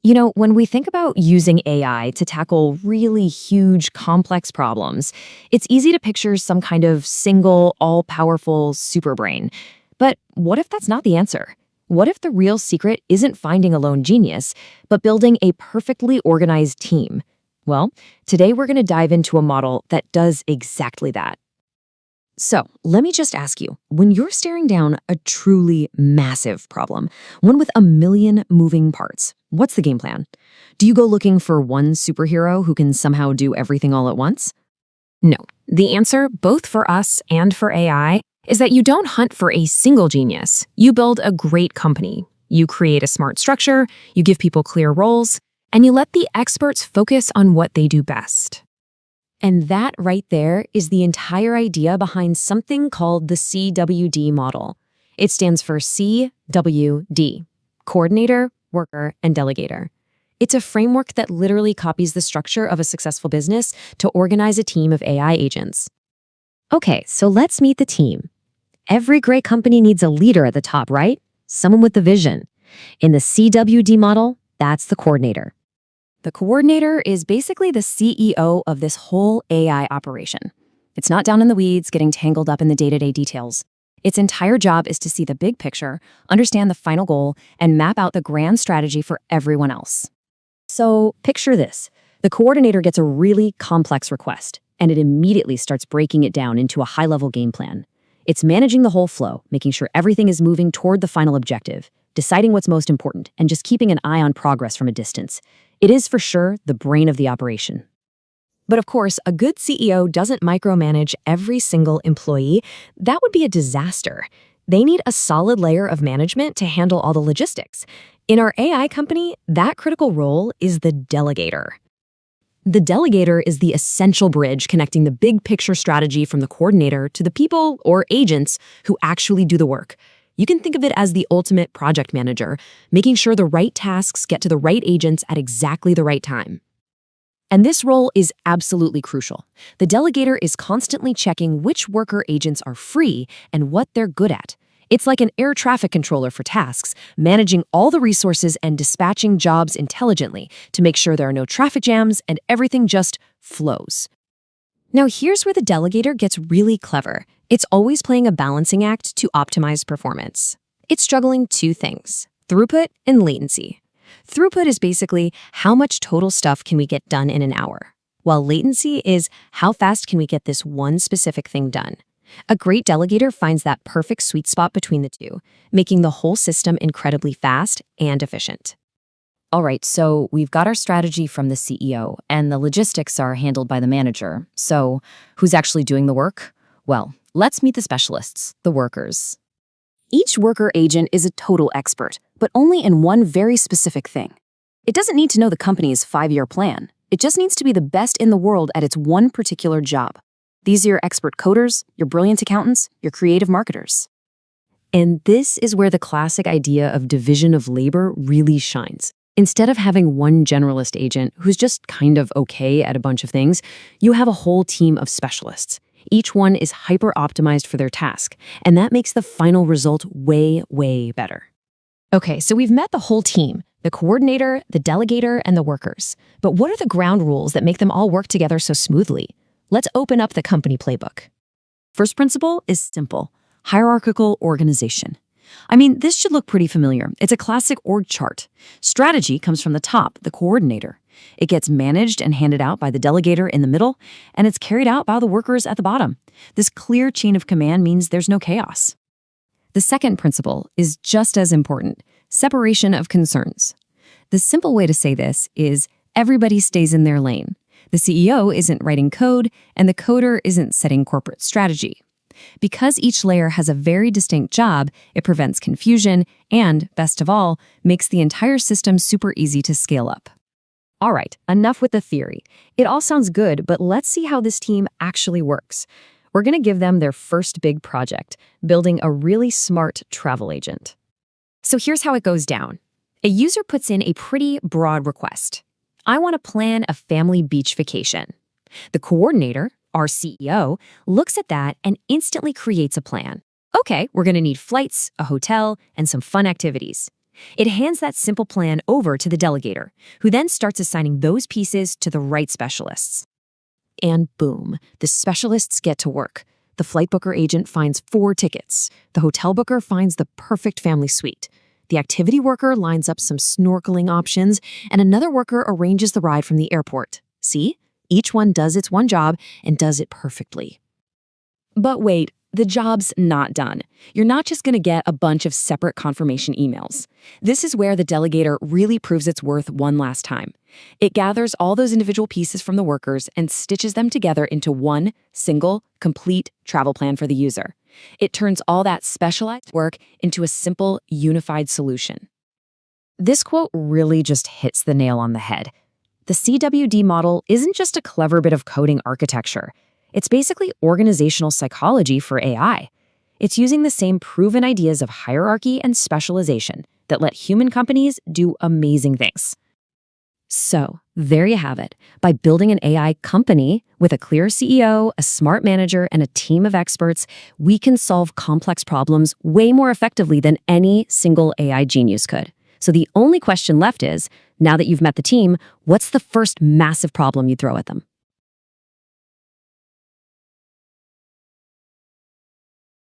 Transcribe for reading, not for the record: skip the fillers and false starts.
When we think about using AI to tackle really huge, complex problems, it's easy to picture some kind of single, all-powerful superbrain. But what if that's not the answer? What if the real secret isn't finding a lone genius, but building a perfectly organized team? Well, today we're going to dive into a model that does exactly that. So, let me just ask you, when you're staring down a truly massive problem, one with a million moving parts, what's the game plan? Do you go looking for one superhero who can somehow do everything all at once? No. The answer, both for us and for AI, is that you don't hunt for a single genius. You build a great company. You create a smart structure, you give people clear roles, and you let the experts focus on what they do best. And that right there is the entire idea behind something called the CWD model. It stands for CWD, Coordinator, Worker, and Delegator. It's a framework that literally copies the structure of a successful business to organize a team of AI agents. Okay, so let's meet the team. Every great company needs a leader at the top, right? Someone with the vision. In the CWD model, that's the coordinator. The coordinator is basically the CEO of this whole AI operation. It's not down in the weeds, getting tangled up in the day-to-day details. Its entire job is to see the big picture, understand the final goal, and map out the grand strategy for everyone else. So picture this. The coordinator gets a really complex request, and it immediately starts breaking it down into a high-level game plan. It's managing the whole flow, making sure everything is moving toward the final objective, deciding what's most important, and just keeping an eye on progress from a distance. It is for sure the brain of the operation. But of course, a good CEO doesn't micromanage every single employee. That would be a disaster. They need a solid layer of management to handle all the logistics. In our AI company, that critical role is the delegator. The delegator is the essential bridge connecting the big picture strategy from the coordinator to the people or agents who actually do the work. You can think of it as the ultimate project manager, making sure the right tasks get to the right agents at exactly the right time. And this role is absolutely crucial. The delegator is constantly checking which worker agents are free and what they're good at. It's like an air traffic controller for tasks, managing all the resources and dispatching jobs intelligently to make sure there are no traffic jams and everything just flows. Now here's where the delegator gets really clever. It's always playing a balancing act to optimize performance. It's juggling two things, throughput and latency. Throughput is basically how much total stuff can we get done in an hour, while latency is how fast can we get this one specific thing done. A great delegator finds that perfect sweet spot between the two, making the whole system incredibly fast and efficient. All right, so we've got our strategy from the CEO, and the logistics are handled by the manager. So who's actually doing the work? Well, let's meet the specialists, the workers. Each worker agent is a total expert, but only in one very specific thing. It doesn't need to know the company's 5-year plan. It just needs to be the best in the world at its one particular job. These are your expert coders, your brilliant accountants, your creative marketers. And this is where the classic idea of division of labor really shines. Instead of having one generalist agent who's just kind of okay at a bunch of things, you have a whole team of specialists. Each one is hyper-optimized for their task, and that makes the final result way, way better. Okay, so we've met the whole team, the coordinator, the delegator, and the workers. But what are the ground rules that make them all work together so smoothly? Let's open up the company playbook. First principle is simple: hierarchical organization. I mean, this should look pretty familiar. It's a classic org chart. Strategy comes from the top, the coordinator. It gets managed and handed out by the delegator in the middle, and it's carried out by the workers at the bottom. This clear chain of command means there's no chaos. The second principle is just as important: separation of concerns. The simple way to say this is everybody stays in their lane. The CEO isn't writing code, and the coder isn't setting corporate strategy. Because each layer has a very distinct job, it prevents confusion and, best of all, makes the entire system super easy to scale up. All right, enough with the theory. It all sounds good, but let's see how this team actually works. We're going to give them their first big project, building a really smart travel agent. So here's how it goes down. A user puts in a pretty broad request. I want to plan a family beach vacation. The coordinator, our CEO, looks at that and instantly creates a plan. Okay, we're going to need flights, a hotel, and some fun activities. It hands that simple plan over to the delegator, who then starts assigning those pieces to the right specialists. And boom, the specialists get to work. The flight booker agent finds 4 tickets. The hotel booker finds the perfect family suite. The activity worker lines up some snorkeling options, and another worker arranges the ride from the airport. See? Each one does its one job and does it perfectly. But wait, the job's not done. You're not just going to get a bunch of separate confirmation emails. This is where the delegator really proves its worth one last time. It gathers all those individual pieces from the workers and stitches them together into one single, complete travel plan for the user. It turns all that specialized work into a simple, unified solution. This quote really just hits the nail on the head. The CWD model isn't just a clever bit of coding architecture. It's basically organizational psychology for AI. It's using the same proven ideas of hierarchy and specialization that let human companies do amazing things. So, there you have it. By building an AI company with a clear CEO, a smart manager, and a team of experts, we can solve complex problems way more effectively than any single AI genius could. So the only question left is, now that you've met the team, what's the first massive problem you throw at them?